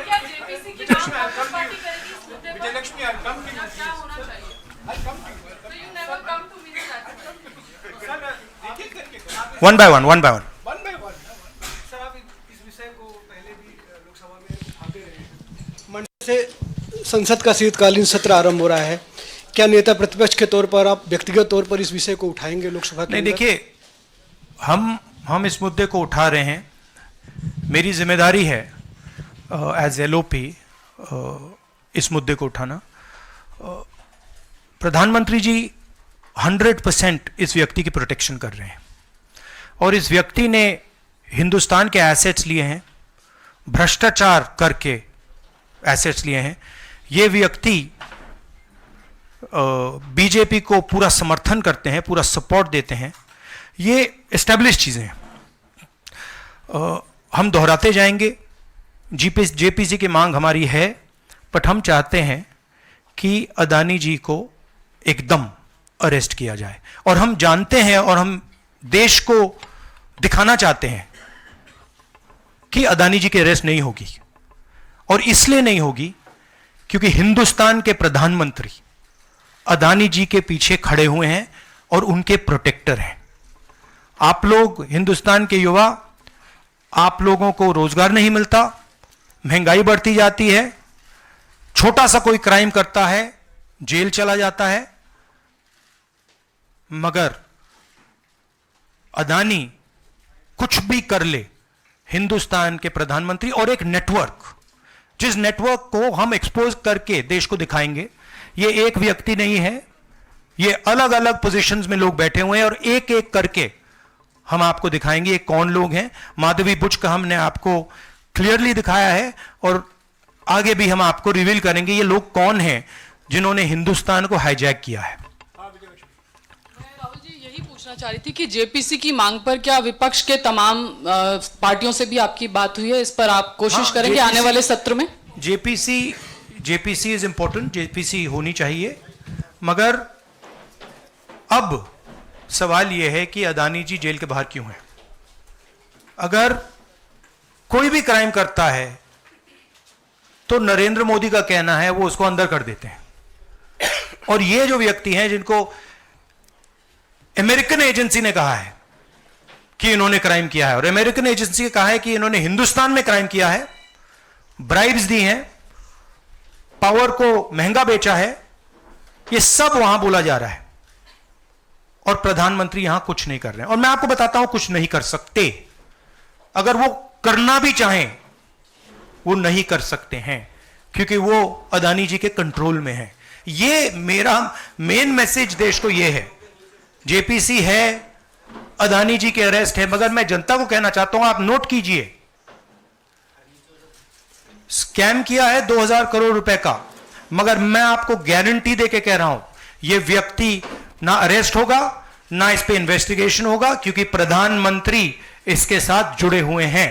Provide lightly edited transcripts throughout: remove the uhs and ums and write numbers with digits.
क्या जेपीसी की मांग कांग्रेस पार्टी करेगी इस मुद्दे पर? Vijayalakshmi, I'll come to you. क्या होना चाहिए? I'll come to you. So you never come to me with that. Sir, देखिए करके आप one by one one by one. Sir, आप इस विषय को पहले भी लोकसभा में उठाते रहे हैं। मंच से संसद का शीतकालीन सत्र आरंभ हो रहा है, क्या नेता प्रतिपक्ष के तौर पर आप व्यक्तिगत तौर पर इस विषय को उठाएंगे लोकसभा के नहीं, अंदर? देखिए, हम इस मुद्दे को उठा रहे हैं। मेरी जिम्मेदारी है एज एलओपी इस मुद्दे को उठाना। प्रधानमंत्री जी 100% इस व्यक्ति की प्रोटेक्शन कर रहे हैं और इस व्यक्ति ने हिंदुस्तान के एसेट्स लिए हैं, भ्रष्टाचार करके एसेट्स लिए हैं। ये व्यक्ति बीजेपी को पूरा समर्थन करते हैं, पूरा सपोर्ट देते हैं। ये एस्टेब्लिश चीज़ें हैं। हम दोहराते जाएंगे। जेपीसी की मांग हमारी है, बट हम चाहते हैं कि अदानी जी को एकदम अरेस्ट किया जाए। और हम जानते हैं और हम देश को दिखाना चाहते हैं कि अदानी जी की अरेस्ट नहीं होगी। और इसलिए नहीं होगी क्योंकि हिंदुस्तान के प्रधानमंत्री अदानी जी के पीछे खड़े हुए हैं और उनके प्रोटेक्टर हैं। आप लोग हिंदुस्तान के युवा, आप लोगों को रोजगार नहीं मिलता, महंगाई बढ़ती जाती है, छोटा सा कोई क्राइम करता है जेल चला जाता है, मगर अदानी कुछ भी कर ले, हिंदुस्तान के प्रधानमंत्री और एक नेटवर्क, जिस नेटवर्क को हम एक्सपोज करके देश को दिखाएंगे। ये एक व्यक्ति नहीं है, ये अलग अलग पोजीशंस में लोग बैठे हुए हैं और एक एक करके हम आपको दिखाएंगे ये कौन लोग हैं। माधवी बुच का हमने आपको क्लियरली दिखाया है और आगे भी हम आपको रिवील करेंगे ये लोग कौन हैं जिन्होंने हिंदुस्तान को हाईजैक किया है। राहुल जी, यही पूछना चाह रही थी कि जेपीसी की मांग पर क्या विपक्ष के तमाम पार्टियों से भी आपकी बात हुई है? इस पर आप कोशिश करेंगे आने वाले सत्र में? जेपीसी इज इंपॉर्टेंट, जेपीसी होनी चाहिए, मगर अब सवाल यह है कि अदानी जी जेल के बाहर क्यों हैं? अगर कोई भी क्राइम करता है तो नरेंद्र मोदी का कहना है वो उसको अंदर कर देते हैं। और ये जो व्यक्ति हैं जिनको अमेरिकन एजेंसी ने कहा है कि इन्होंने क्राइम किया है और अमेरिकन एजेंसी ने कहा है कि इन्होंने हिंदुस्तान में क्राइम किया है, ब्राइब्स दी हैं, पावर को महंगा बेचा है, ये सब वहां बोला जा रहा है और प्रधानमंत्री यहां कुछ नहीं कर रहे हैं। और मैं आपको बताता हूं कुछ नहीं कर सकते। अगर वो करना भी चाहें वो नहीं कर सकते हैं क्योंकि वो अदानी जी के कंट्रोल में है। ये मेरा मेन मैसेज देश को ये है, जेपीसी है, अदानी जी के अरेस्ट है, मगर मैं जनता को कहना चाहता हूं आप नोट कीजिए, स्कैम किया है 2000 करोड़ रुपए का, मगर मैं आपको गारंटी देके कह रहा हूं यह व्यक्ति ना अरेस्ट होगा ना इस पे इन्वेस्टिगेशन होगा क्योंकि प्रधानमंत्री इसके साथ जुड़े हुए हैं।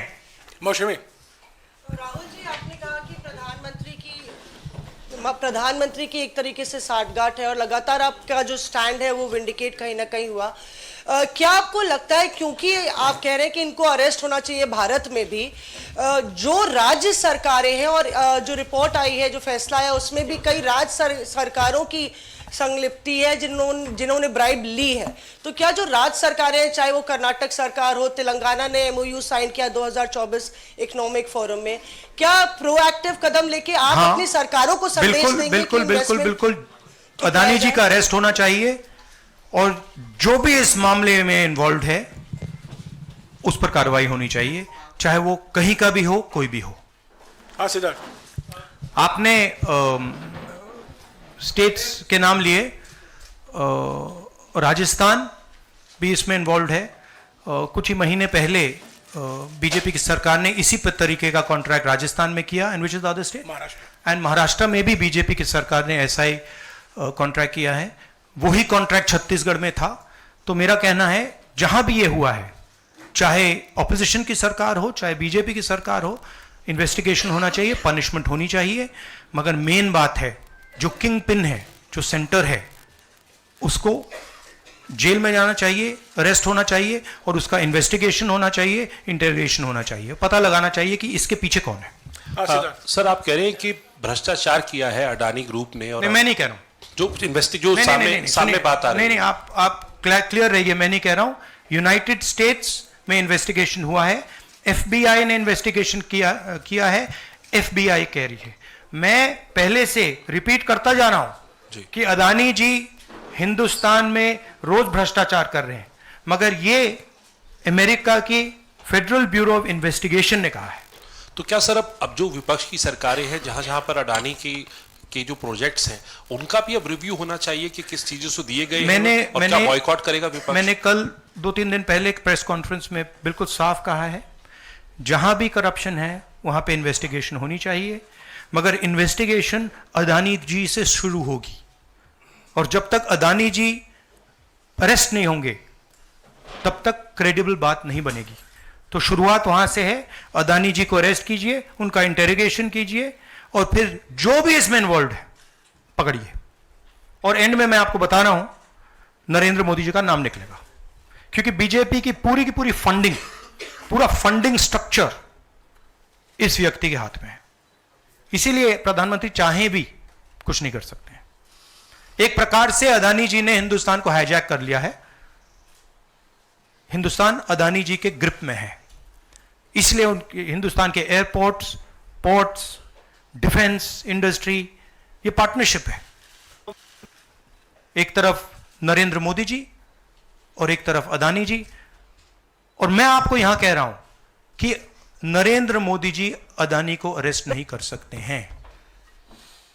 मौसमी राहुल जी, आपने कहा कि प्रधानमंत्री की एक तरीके से साठगांठ है और लगातार आपका जो स्टैंड है वो विंडिकेट कहीं ना कहीं हुआ। क्या आपको लगता है, क्योंकि आप कह रहे हैं कि इनको अरेस्ट होना चाहिए भारत में भी, जो राज्य सरकारें हैं और जो रिपोर्ट आई है, जो फैसला है, उसमें भी कई राज्य सरकारों की संलिप्ति है जिन्होंने ब्राइब ली है, तो क्या जो राज्य सरकारें हैं, चाहे वो कर्नाटक सरकार हो, तेलंगाना ने MOU साइन किया 2024 इकोनॉमिक फोरम में, क्या प्रोएक्टिव कदम लेके आप अपनी सरकारों को संदेश देंगे? बिल्कुल अदानी जी का अरेस्ट होना चाहिए और जो भी इस मामले में इन्वॉल्व है उस पर कार्रवाई होनी चाहिए, चाहे वो कहीं का भी हो, कोई भी हो। हाँ सिद्धार्थ, आपने स्टेट्स के नाम लिए, राजस्थान भी इसमें इन्वॉल्व है। कुछ ही महीने पहले बीजेपी की सरकार ने इसी तरीके का कॉन्ट्रैक्ट राजस्थान में किया, and which is the other state, Maharashtra में भी बीजेपी की सरकार ने ऐसा ही कॉन्ट्रैक्ट किया है। वही कॉन्ट्रैक्ट छत्तीसगढ़ में था। तो मेरा कहना है जहां भी ये हुआ है, चाहे ऑपोजिशन की सरकार हो चाहे बीजेपी की सरकार हो, इन्वेस्टिगेशन होना चाहिए, पनिशमेंट होनी चाहिए, मगर मेन बात है जो किंग पिन है, जो सेंटर है, उसको जेल में जाना चाहिए, अरेस्ट होना चाहिए और उसका इन्वेस्टिगेशन होना चाहिए, इंटरोगेशन होना चाहिए, पता लगाना चाहिए कि इसके पीछे कौन है। सर आप कह रहे हैं कि भ्रष्टाचार किया है अडानी ग्रुप ने, और नहीं, मैं नहीं कह रहा हूं। जो जो सामने बात आ रही है। नहीं, आप क्लियर रहिए, मैं नहीं कह रहा हूं। यूनाइटेड स्टेट्स में इन्वेस्टिगेशन हुआ है, एफबीआई ने इन्वेस्टिगेशन किया है, एफबीआई कह रही है। मैं पहले से रिपीट करता जा रहा हूं कि अदानी जी हिंदुस्तान में रोज भ्रष्टाचार कर रहे हैं, मगर ये अमेरिका की फेडरल ब्यूरो ऑफ इन्वेस्टिगेशन ने कहा है। तो क्या सर अब जो विपक्ष की सरकारें हैं, जहां जहां पर अडानी के जो प्रोजेक्ट्स हैं, उनका भी अब रिव्यू होना चाहिए कि किस चीजों से दिए गए हैं, और क्या बॉयकॉट करेगा विपक्ष? मैंने कल 2-3 दिन पहले एक प्रेस कॉन्फ्रेंस में बिल्कुल साफ कहा है, जहां भी करप्शन है वहां पे इन्वेस्टिगेशन होनी चाहिए, मगर इन्वेस्टिगेशन अदानी जी से शुरू होगी, और जब तक अदानी जी अरेस्ट नहीं होंगे तब तक क्रेडिबल बात नहीं बनेगी। तो शुरुआत वहां से है, अदानी जी को अरेस्ट कीजिए, उनका इंटेरोगेशन कीजिए, और फिर जो भी इसमें इन्वॉल्व है पकड़िए, और एंड में मैं आपको बता रहा हूं नरेंद्र मोदी जी का नाम निकलेगा, क्योंकि बीजेपी की पूरी फंडिंग, पूरा फंडिंग स्ट्रक्चर इस व्यक्ति के हाथ में है। इसीलिए प्रधानमंत्री चाहे भी कुछ नहीं कर सकते हैं। एक प्रकार से अदानी जी ने हिंदुस्तान को हाईजैक कर लिया है, हिंदुस्तान अदानी जी के ग्रिप में है, इसलिए उनके हिंदुस्तान के एयरपोर्ट्स, पोर्ट्स, डिफेंस इंडस्ट्री, ये पार्टनरशिप है। एक तरफ नरेंद्र मोदी जी और एक तरफ अदानी जी, और मैं आपको यहां कह रहा हूं कि नरेंद्र मोदी जी अदानी को अरेस्ट नहीं कर सकते हैं।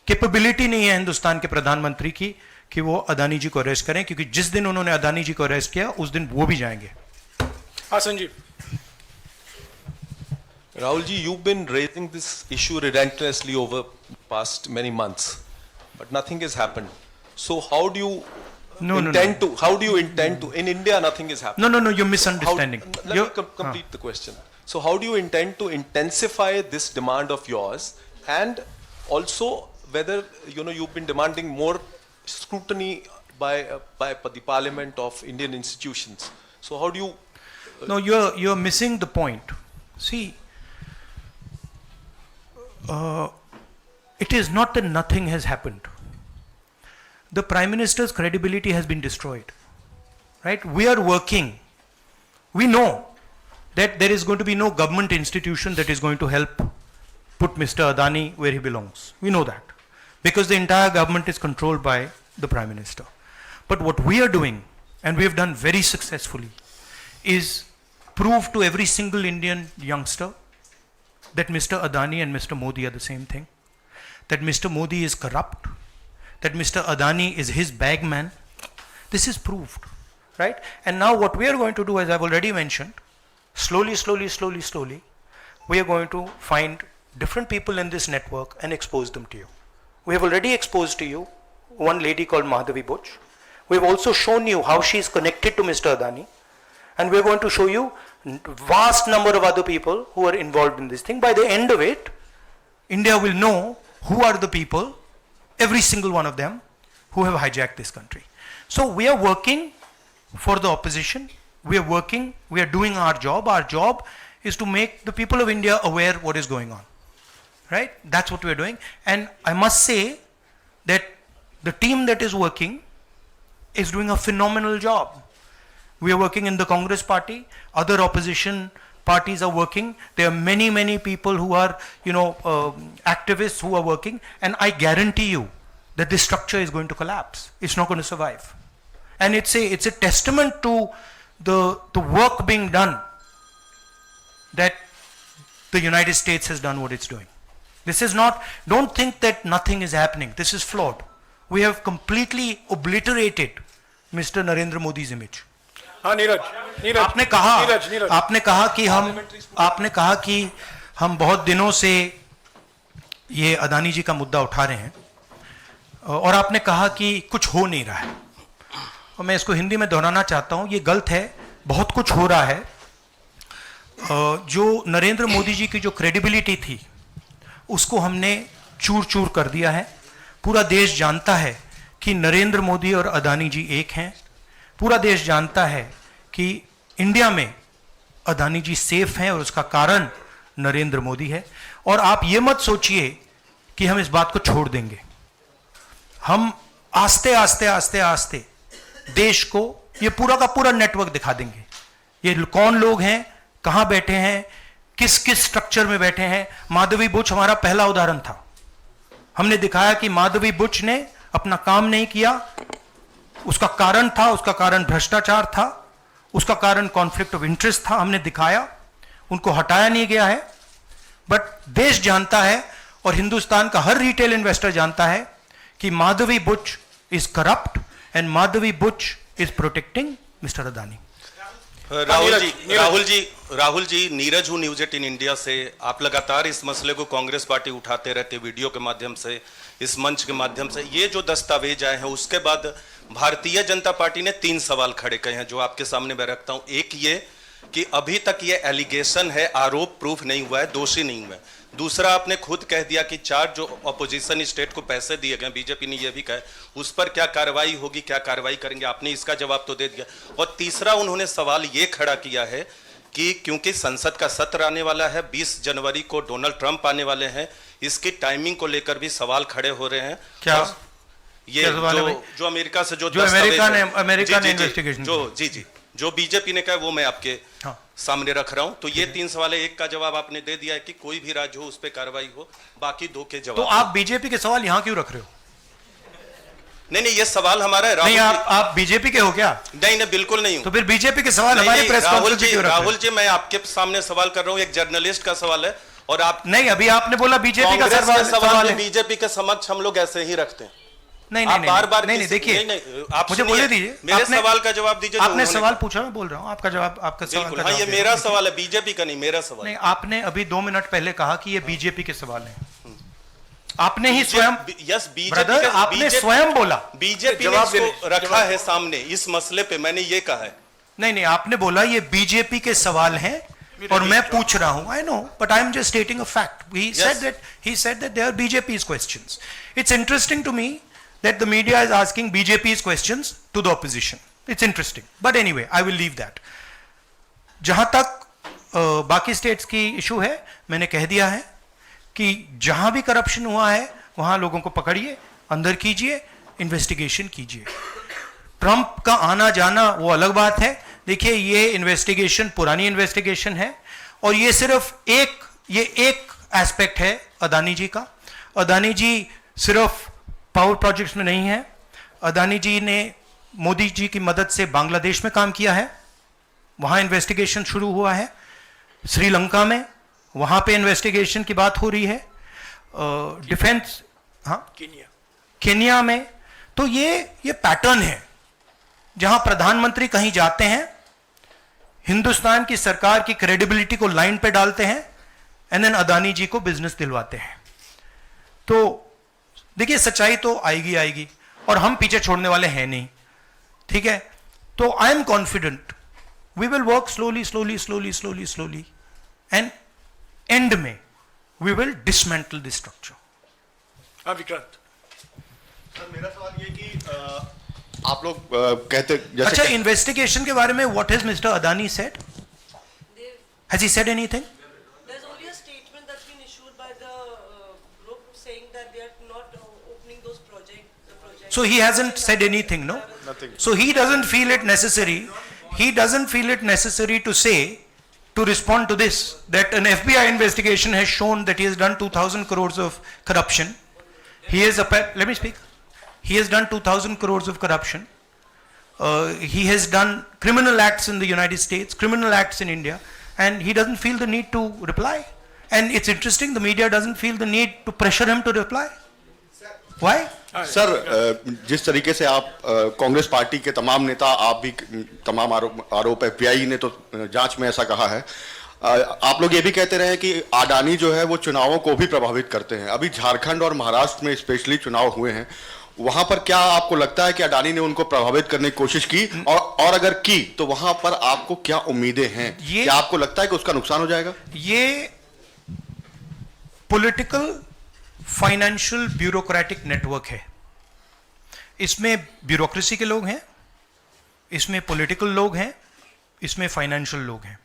कैपेबिलिटी नहीं है हिंदुस्तान के प्रधानमंत्री की कि वो अदानी जी को अरेस्ट करें, क्योंकि जिस दिन उन्होंने अदानी जी को अरेस्ट किया उस दिन वो भी जाएंगे। हाँ Sanjeev. Rahul ji, you've been raising this issue relentlessly over past many months, but nothing has happened. So how do you intend to? How do you intend to? In India, nothing is happening. No, you're misunderstanding. Let me complete the question. So how do you intend to intensify this demand of yours, and also whether you've been demanding more scrutiny by the Parliament of Indian institutions? So how do you? No, you're missing the point. See, it is not that nothing has happened. The Prime Minister's credibility has been destroyed. Right? We are working. We know that there is going to be no government institution that is going to help put Mr. Adani where he belongs. We know that. Because the entire government is controlled by the Prime Minister. But what we are doing, and we have done very successfully, is prove to every single Indian youngster that Mr. Adani and Mr. Modi are the same thing, that Mr. Modi is corrupt, that Mr. Adani is his bag man. This is proved, right? And now what we are going to do, as I've already mentioned, slowly, we are going to find different people in this network and expose them to you. We have already exposed to you one lady called Madhavi Buch. We have also shown you how she is connected to Mr. Adani, and we are going to show you vast number of other people who are involved in this thing. By the end of it, India will know who are the people, every single one of them, who have hijacked this country. So we are working for the opposition. We are working, we are doing our job. Our job is to make the people of India aware what is going on. Right? That's what we are doing. And I must say that the team that is working is doing a phenomenal job. We are working in the Congress party, other opposition parties are working. There are many people who are, activists who are working, and I guarantee you that this structure is going to collapse. It's not going to survive. And it's a testament to the work being done that the United States has done what it's doing. This is not, don't think that nothing is happening. This is flawed. We have completely obliterated Mr. Narendra Modi's image. हाँ नीरज आपने कहा कि हम बहुत दिनों से ये अदानी जी का मुद्दा उठा रहे हैं, और आपने कहा कि कुछ हो नहीं रहा है, और मैं इसको हिंदी में दोहराना चाहता हूं, ये गलत है। बहुत कुछ हो रहा है। जो नरेंद्र मोदी जी की जो क्रेडिबिलिटी थी उसको हमने चूर चूर कर दिया है। पूरा देश जानता है कि नरेंद्र मोदी और अदानी जी एक हैं। पूरा देश जानता है कि इंडिया में अदानी जी सेफ हैं, और उसका कारण नरेंद्र मोदी है। और आप ये मत सोचिए कि हम इस बात को छोड़ देंगे। हम आस्ते आस्ते आस्ते आस्ते देश को ये पूरा का पूरा नेटवर्क दिखा देंगे। ये कौन लोग हैं, कहां बैठे हैं, किस किस स्ट्रक्चर में बैठे हैं। माधवी बुच हमारा पहला उदाहरण था। हमने दिखाया कि माधवी बुच ने अपना काम नहीं किया, उसका कारण था, उसका कारण भ्रष्टाचार था, उसका कारण कॉन्फ्लिक्ट ऑफ इंटरेस्ट था। हमने दिखाया, उनको हटाया नहीं गया है। बट देश जानता है और हिंदुस्तान का हर रिटेल इन्वेस्टर जानता है कि Madhabi Buch is corrupt and Madhabi Buch is protecting mister Adani. Rahul ji, Neeraj हूं न्यूज 18 इंडिया से। आप लगातार इस मसले को कांग्रेस पार्टी उठाते रहते, वीडियो के माध्यम से, इस मंच के माध्यम से। ये जो दस्तावेज आए हैं उसके बाद भारतीय जनता पार्टी ने 3 सवाल खड़े किए हैं जो आपके सामने मैं रखता हूं। एक ये कि अभी तक ये एलिगेशन है, आरोप प्रूफ नहीं हुआ है, दोषी नहीं हुआ है। दूसरा, आपने खुद कह दिया कि 4 जो अपोजिशन स्टेट को पैसे दिए गए, बीजेपी ने यह भी कहा, उस पर क्या कार्रवाई होगी, क्या कार्रवाई करेंगे, आपने इसका जवाब तो दे दिया। और तीसरा, उन्होंने सवाल ये खड़ा किया है कि क्योंकि संसद का सत्र आने वाला है, 20 जनवरी को डोनाल्ड ट्रंप आने वाले हैं, इसकी टाइमिंग को लेकर भी सवाल खड़े हो रहे हैं। क्या ये जो अमेरिका से जो अमेरिका ने इन्वेस्टिगेशन जो बीजेपी ने कहा वो मैं आपके सामने रख रहा हूं। तो ये 3 सवाल है, एक का जवाब आपने दे दिया है कि कोई भी राज्य हो उस पर कार्रवाई हो, बाकी 2 के जवाब। तो आप बीजेपी के सवाल यहां क्यों रख रहे हो? नहीं, ये सवाल हमारा है। नहीं, आप बीजेपी के हो क्या? नहीं, बिल्कुल नहीं हूं। तो फिर बीजेपी के सवाल हमारे प्रेस कॉन्फ्रेंस में क्यों रख रहे हो? राहुल जी, मैं आपके सामने सवाल कर रहा हूं, एक जर्नलिस्ट का सवाल है। और आप नहीं, अभी आपने बोला बीजेपी का सवाल है। बीजेपी के समक्ष हम लोग ऐसे ही रखते हैं। नहीं, बार-बार नहीं, देखिए, आप मुझे बोलने दीजिए, मेरे सवाल का जवाब दीजिए। आपने सवाल पूछा, मैं बोल रहा हूं, आपका जवाब, आपका सवाल का जवाब। ये मेरा सवाल है, बीजेपी का नहीं, मेरा सवाल। नहीं, आपने अभी 2 मिनट पहले कहा कि ये बीजेपी के सवाल हैं। आपने ही स्वयं, यस, ब्रदर, आपने स्वयं बोला बीजेपी ने इसको रखा है सामने इस मसले पे, मैंने ये कहा है। नहीं, आपने बोला ये बीजेपी के सवाल हैं और मैं पूछ रहा हूं। I know, but I am just stating a fact. He said that they are BJP's questions. It's interesting to me that the media is asking BJP's questions to the opposition. It's interesting. But anyway, I will leave that. जहां तक बाकी states की issue है, मैंने कह दिया है कि जहां भी करप्शन हुआ है वहां लोगों को पकड़िए, अंदर कीजिए, इन्वेस्टिगेशन कीजिए। ट्रंप का आना जाना वो अलग बात है। देखिए, ये इन्वेस्टिगेशन पुरानी इन्वेस्टिगेशन है और ये सिर्फ एक एस्पेक्ट है अदानी जी का। अदानी जी सिर्फ पावर प्रोजेक्ट्स में नहीं है। अदानी जी ने मोदी जी की मदद से बांग्लादेश में काम किया है, वहां इन्वेस्टिगेशन शुरू हुआ है। श्रीलंका में, वहां पे इन्वेस्टिगेशन की बात हो रही है। डिफेंस, हाँ, केन्या में। तो ये पैटर्न है जहां प्रधानमंत्री कहीं जाते हैं, हिंदुस्तान की सरकार की क्रेडिबिलिटी को लाइन पे डालते हैं एंड देन अदानी जी को बिजनेस दिलवाते हैं। तो देखिए, सच्चाई तो आएगी और हम पीछे छोड़ने वाले हैं नहीं, ठीक है? तो I am confident we will work slowly and end में we will dismantle this structure. हाँ विक्रांत। सर, मेरा सवाल ये कि आप लोग कहते जैसे अच्छा, इन्वेस्टिगेशन के बारे में what has mister Adani said? Has he said anything? There's only a statement that's been issued by the group saying that they are not opening those projects. So he hasn't said anything, no? Nothing. So he doesn't feel it necessary. He doesn't feel it necessary to say, to respond to this, that an FBI investigation has shown that he has done 2,000 crores of corruption. He has, let me speak. He has done 2,000 crores of corruption. He has done criminal acts in the United States, criminal acts in India, and he doesn't feel the need to reply. And it's interesting, the media doesn't feel the need to pressure him to reply. Why? Sir, जिस तरीके से आप Congress party के तमाम नेता, आप भी तमाम आरोप FBI ने तो जांच में ऐसा कहा है, आप लोग ये भी कहते रहे कि अडानी जो है वो चुनावों को भी प्रभावित करते हैं। अभी झारखंड और महाराष्ट्र में स्पेशली चुनाव हुए हैं, वहां पर क्या आपको लगता है कि अडानी ने उनको प्रभावित करने की कोशिश की, और अगर की तो वहां पर आपको क्या उम्मीदें हैं? क्या आपको लगता है कि उसका नुकसान हो जाएगा? ये पॉलिटिकल फाइनेंशियल ब्यूरोक्रेटिक नेटवर्क है। इसमें ब्यूरोक्रेसी के लोग हैं, इसमें पॉलिटिकल लोग हैं, इसमें फाइनेंशियल लोग हैं।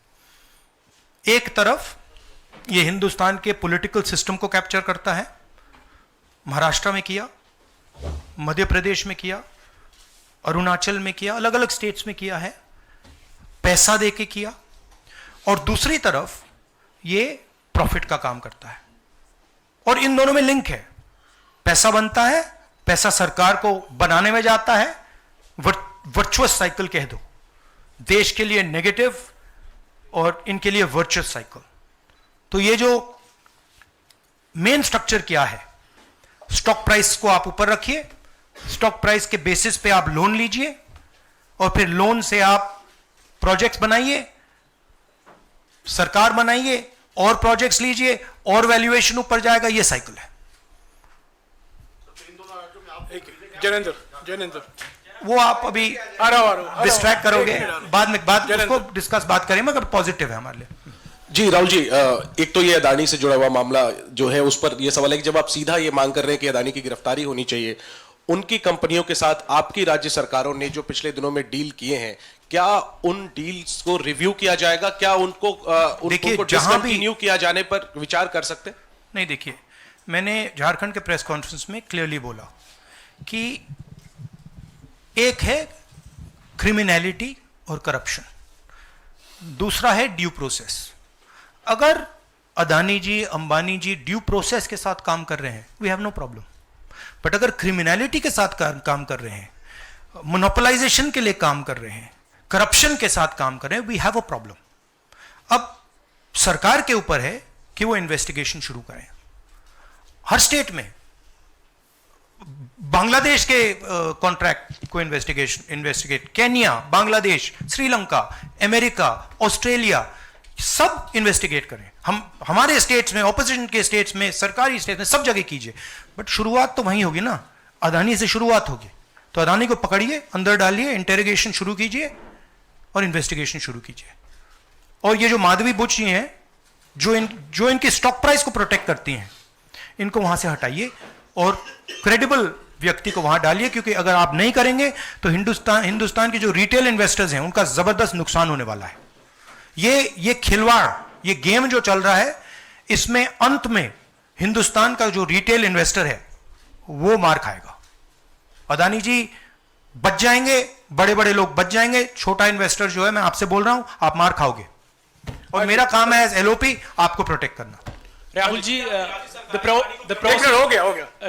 एक तरफ ये हिंदुस्तान के पॉलिटिकल सिस्टम को कैप्चर करता है। महाराष्ट्र में किया, मध्य प्रदेश में किया, अरुणाचल में किया, अलग अलग स्टेट्स में किया है, पैसा देके किया। और दूसरी तरफ ये प्रॉफिट का काम करता है, और इन दोनों में लिंक है। पैसा बनता है, पैसा सरकार को बनाने में जाता है, वर्चुअस साइकिल कह दो, देश के लिए नेगेटिव और इनके लिए वर्चुअस साइकिल। तो ये जो मेन स्ट्रक्चर क्या है, स्टॉक प्राइस को आप ऊपर रखिए, स्टॉक प्राइस के बेसिस पे आप लोन लीजिए, और फिर लोन से आप प्रोजेक्ट्स बनाइए, सरकार बनाइए, और प्रोजेक्ट्स लीजिए, और वैल्यूएशन ऊपर जाएगा। ये साइकिल है। जैनेंद्र वो आप अभी डिस्ट्रैक्ट करोगे, बाद में उसको डिस्कस बात करें, मगर पॉजिटिव है हमारे लिए। जी राहुल जी, एक तो ये अदानी से जुड़ा हुआ मामला जो है, उस पर ये सवाल है कि जब आप सीधा ये मांग कर रहे हैं कि अदानी की गिरफ्तारी होनी चाहिए, उनकी कंपनियों के साथ आपकी राज्य सरकारों ने जो पिछले दिनों में डील किए हैं, क्या उन डील्स को रिव्यू किया जाएगा? क्या उनको डिसकंटिन्यू किया जाने पर विचार कर सकते हैं? नहीं, देखिए, मैंने झारखंड के प्रेस कॉन्फ्रेंस में क्लियरली बोला कि एक है क्रिमिनलिटी और करप्शन, दूसरा है ड्यू प्रोसेस। अगर अदानी जी, अंबानी जी ड्यू प्रोसेस के साथ काम कर रहे हैं, we have no problem. But अगर क्रिमिनलिटी के साथ काम कर रहे हैं, मोनोपोलाइजेशन के लिए काम कर रहे हैं, करप्शन के साथ काम कर रहे हैं, वी हैव अ प्रॉब्लम। अब सरकार के ऊपर है कि वो इन्वेस्टिगेशन शुरू करें। हर स्टेट में बांग्लादेश के कॉन्ट्रैक्ट को investigate, Kenya, Bangladesh, Sri Lanka, America, Australia, सब इन्वेस्टिगेट करें। हम हमारे स्टेट्स में, ऑपोजिशन के स्टेट्स में, सरकारी स्टेट्स में, सब जगह कीजिए। बट शुरुआत तो वहीं होगी ना, अदानी से शुरुआत होगी। तो अदानी को पकड़िए, अंदर डालिए, इंटेरोगेशन शुरू कीजिए और इन्वेस्टिगेशन शुरू कीजिए। और ये जो माधवी बुच जी हैं, जो इनकी स्टॉक प्राइस को प्रोटेक्ट करती हैं, इनको वहां से हटाइए और क्रेडिबल व्यक्ति को वहां डालिए, क्योंकि अगर आप नहीं करेंगे तो हिंदुस्तान के जो रिटेल इन्वेस्टर्स हैं, उनका जबरदस्त नुकसान होने वाला है। ये खिलवाड़, ये गेम जो चल रहा है, इसमें अंत में हिंदुस्तान का जो रिटेल इन्वेस्टर है वो मार खाएगा। अदानी जी बच जाएंगे, बड़े बड़े लोग बच जाएंगे, छोटा इन्वेस्टर जो है, मैं आपसे बोल रहा हूं, आप मार खाओगे। और मेरा काम है एज एलओपी आपको प्रोटेक्ट करना। Rahul ji,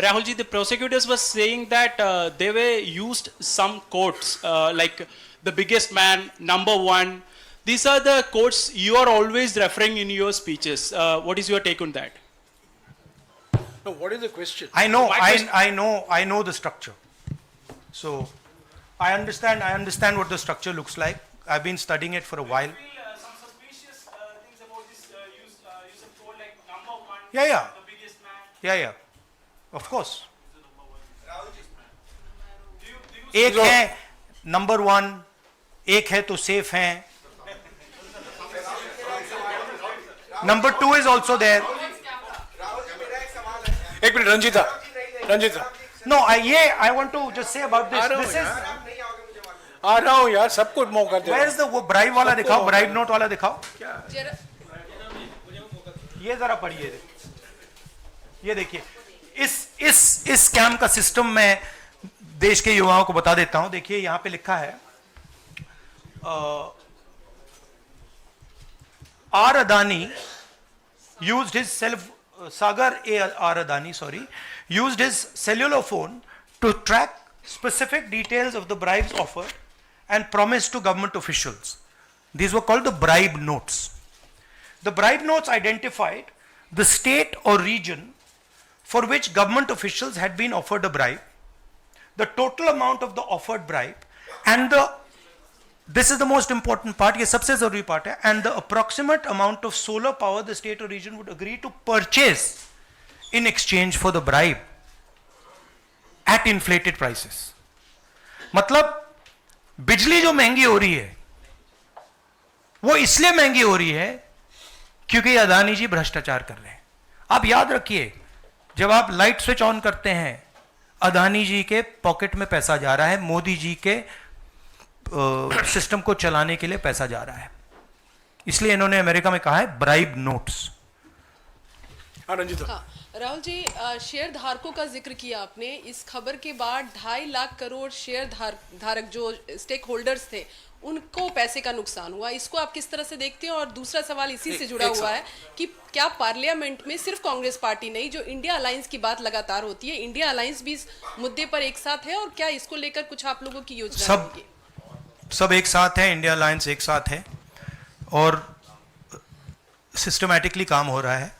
Rahul ji, the prosecutors were saying that they were used some quotes like the biggest man, number one. These are the quotes you are always referring in your speeches. What is your take on that? No, what is the question? I know the structure. So I understand what the structure looks like. I've been studying it for a while. Some suspicious things about this use of quote like number one. Yeah. The biggest man. Yeah. Of course. एक है number one, एक है तो safe है, number two is also there. एक minute, Ranjeeta no, I want to just say about this is, आ रहा हूँ यार, सबको मौका दे। वेयर इज द वो ब्राइब वाला दिखाओ, ब्राइब नोट वाला दिखाओ। ये जरा पढ़िए, ये देखिए, इस स्कैम का सिस्टम मैं देश के युवाओं को बता देता हूं। देखिए, यहां पे लिखा है आर Adani used his Sagar R. Adani, used his cellular phone to track specific details of the bribes offered and promised to government officials. These were called the bribe notes. The bribe notes identified the state or region for which government officials had been offered a bribe, the total amount of the offered bribe, and this is the most important part, ये सबसे जरूरी part है, and the approximate amount of solar power the state or region would agree to purchase in exchange for the bribe at inflated prices. मतलब बिजली जो महंगी हो रही है वो इसलिए महंगी हो रही है क्योंकि अदानी जी भ्रष्टाचार कर रहे हैं। आप याद रखिए, जब आप लाइट स्विच ऑन करते हैं, अदानी जी के पॉकेट में पैसा जा रहा है, मोदी जी के सिस्टम को चलाने के लिए पैसा जा रहा है। इसलिए इन्होंने अमेरिका में कहा है ब्राइब नोट्स। हाँ रंजिता। हाँ, राहुल जी, शेयर धारकों का जिक्र किया आपने। इस खबर के बाद 2.5 लाख करोड़ शेयर धारक जो स्टेक होल्डर्स थे उनको पैसे का नुकसान हुआ। इसको आप किस तरह से देखते हैं? और दूसरा सवाल इसी से जुड़ा हुआ है कि क्या पार्लियामेंट में सिर्फ कांग्रेस पार्टी नहीं, जो इंडिया अलायंस की बात लगातार होती है, इंडिया अलायंस भी इस मुद्दे पर एक साथ है? और क्या इसको लेकर कुछ आप लोगों की योजना होगी? सब एक साथ है, इंडिया अलायंस एक साथ है और सिस्टमैटिकली काम हो रहा है।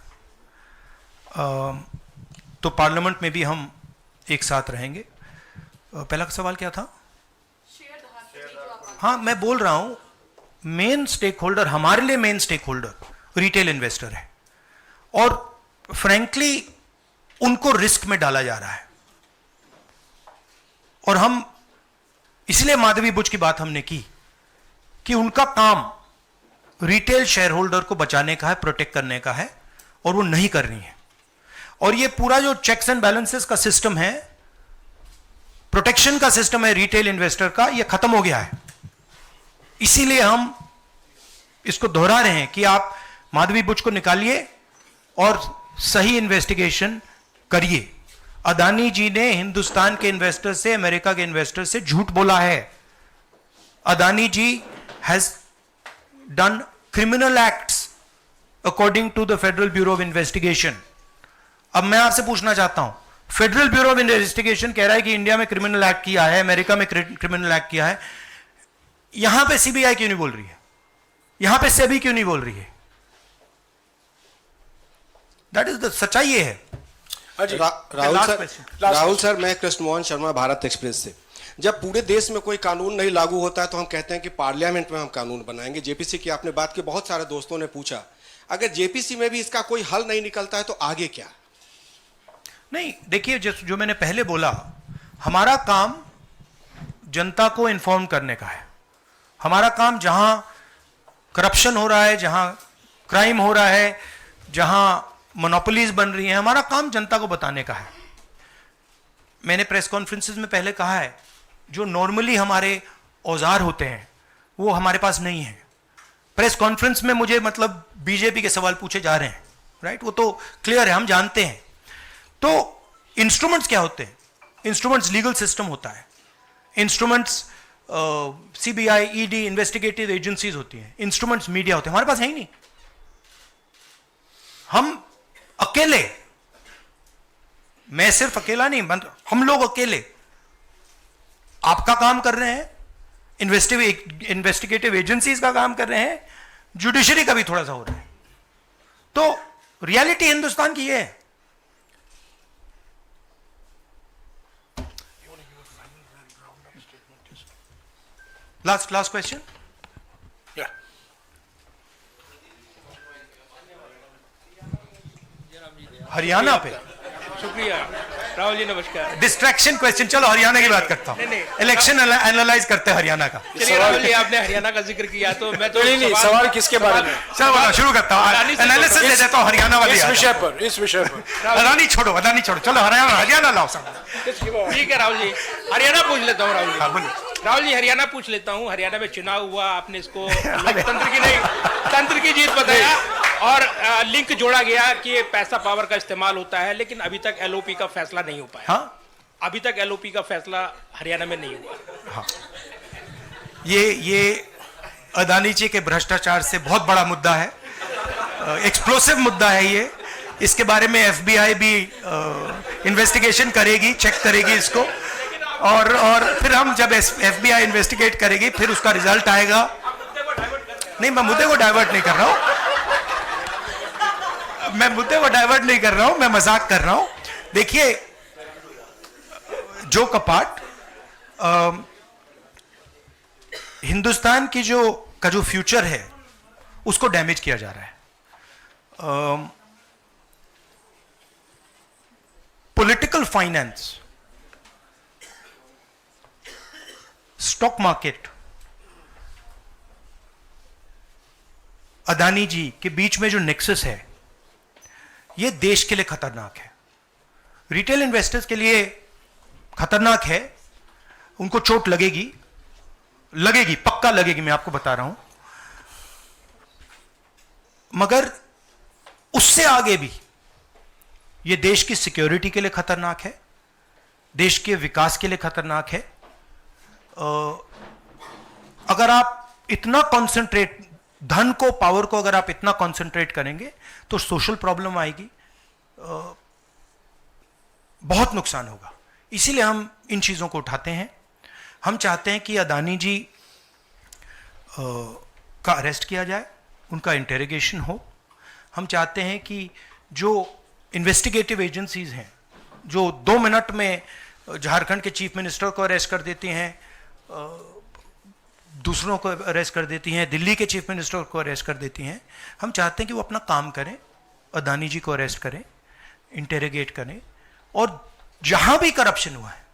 तो पार्लियामेंट में भी हम एक साथ रहेंगे। पहला सवाल क्या था? हाँ, मैं बोल रहा हूं, मेन स्टेक होल्डर, हमारे लिए main stakeholder retail investor है और फ्रैंकली उनको रिस्क में डाला जा रहा है। और हम इसलिए माधवी बुच की बात हमने की कि उनका काम रिटेल शेयर होल्डर को बचाने का है, प्रोटेक्ट करने का है, और वो नहीं कर रही है। और ये पूरा जो चेक्स एंड बैलेंसेस का सिस्टम है, प्रोटेक्शन का सिस्टम है रिटेल इन्वेस्टर का, ये खत्म हो गया है। इसीलिए हम इसको दोहरा रहे हैं कि आप माधवी बुच को निकालिए और सही इन्वेस्टिगेशन करिए। अदानी जी ने हिंदुस्तान के इन्वेस्टर से, अमेरिका के इन्वेस्टर से झूठ बोला है। Adani ji has done criminal acts according to the Federal Bureau of Investigation. अब मैं आपसे पूछना चाहता हूं, फेडरल ब्यूरो ऑफ इन्वेस्टिगेशन कह रहा है कि इंडिया में क्रिमिनल एक्ट किया है, अमेरिका में क्रिमिनल एक्ट किया है, यहां पे सीबीआई क्यों नहीं बोल रही है? यहां पे सेबी क्यों नहीं बोल रही है? दैट इज द सच्चाई ये है। राहुल सर, मैं कृष्ण मोहन शर्मा, भारत एक्सप्रेस से। जब पूरे देश में कोई कानून नहीं लागू होता है तो हम कहते हैं कि पार्लियामेंट में हम कानून बनाएंगे। जेपीसी की आपने बात की, बहुत सारे दोस्तों ने पूछा, अगर जेपीसी में भी इसका कोई हल नहीं निकलता है तो आगे क्या? नहीं, देखिए, जो मैंने पहले बोला, हमारा काम जनता को इन्फॉर्म करने का है। हमारा काम जहां करप्शन हो रहा है, जहां क्राइम हो रहा है, जहां मोनोपोलीज बन रही हैं, हमारा काम जनता को बताने का है। मैंने प्रेस कॉन्फ्रेंसेस में पहले कहा है, जो नॉर्मली हमारे औजार होते हैं वो हमारे पास नहीं है। प्रेस कॉन्फ्रेंस में मुझे मतलब बीजेपी के सवाल पूछे जा रहे हैं, राइट? वो तो क्लियर है, हम जानते हैं। तो इंस्ट्रूमेंट्स क्या होते हैं? इंस्ट्रूमेंट्स लीगल सिस्टम होता है, instruments CBI, ED, investigative agencies होती हैं, इंस्ट्रूमेंट्स मीडिया होते हैं। हमारे पास है ही नहीं। हम अकेले, मैं सिर्फ अकेला नहीं, हम लोग अकेले आपका काम कर रहे हैं, इन्वेस्टिगेटिव एजेंसीज का काम कर रहे हैं, जुडिशरी का भी थोड़ा सा हो रहा है। तो रियलिटी हिंदुस्तान की ये है। Last question. Yeah. हरियाणा पे शुक्रिया राहुल जी, नमस्कार। डिस्ट्रैक्शन क्वेश्चन, चलो हरियाणा की बात करता हूं। इलेक्शन एनालाइज करते हैं हरियाणा का। चलिए राहुल जी, आपने हरियाणा का जिक्र किया तो मैं तो नहीं, सवाल किसके बारे में? चलो शुरू करता हूं, एनालिसिस दे देता हूं हरियाणा वाले। इस विषय पर अदानी छोड़ो, चलो हरियाणा लाओ सब। ठीक है राहुल जी, हरियाणा पूछ लेता हूँ। राहुल जी हरियाणा पूछ लेता हूँ। हरियाणा में चुनाव हुआ, आपने इसको लोकतंत्र की नहीं, तंत्र की जीत बताया और लिंक जोड़ा गया कि पैसा पावर का इस्तेमाल होता है, लेकिन अभी तक एलओपी का फैसला नहीं हो पाया। हाँ? अभी तक एलओपी का फैसला हरियाणा में नहीं हुआ। हाँ। ये अदानी जी के भ्रष्टाचार से बहुत बड़ा मुद्दा है, एक्सप्लोसिव मुद्दा है ये। इसके बारे में एफबीआई भी इन्वेस्टिगेशन करेगी, चेक करेगी इसको, और फिर हम जब एफबीआई इन्वेस्टिगेट करेगी फिर उसका रिजल्ट आएगा। नहीं, मैं मुद्दे को डाइवर्ट नहीं कर रहा हूं, मैं मजाक कर रहा हूं। देखिए, जो कपाट हिंदुस्तान की जो फ्यूचर है उसको डैमेज किया जा रहा है। Political finance, stock market, Adani ji के बीच में जो नेक्सस है, यह देश के लिए खतरनाक है, रिटेल इन्वेस्टर्स के लिए खतरनाक है। उनको चोट लगेगी, पक्का लगेगी, मैं आपको बता रहा हूं। मगर उससे आगे भी ये देश की सिक्योरिटी के लिए खतरनाक है, देश के विकास के लिए खतरनाक है। अगर आप इतना कॉन्सेंट्रेट, धन को, पावर को अगर आप इतना कॉन्सेंट्रेट करेंगे तो सोशल प्रॉब्लम आएगी, बहुत नुकसान होगा। इसीलिए हम इन चीज़ों को उठाते हैं। हम चाहते हैं कि अदानी जी का अरेस्ट किया जाए, उनका इंटेरोगेशन हो। हम चाहते हैं कि जो इन्वेस्टिगेटिव एजेंसीज हैं, जो 2 मिनट में झारखंड के चीफ मिनिस्टर को अरेस्ट कर देती हैं, दूसरों को अरेस्ट कर देती हैं, दिल्ली के चीफ मिनिस्टर को अरेस्ट कर देती हैं, हम चाहते हैं कि वो अपना काम करें, अदानी जी को अरेस्ट करें, इंटेरोगेट करें, और जहां भी करप्शन हुआ है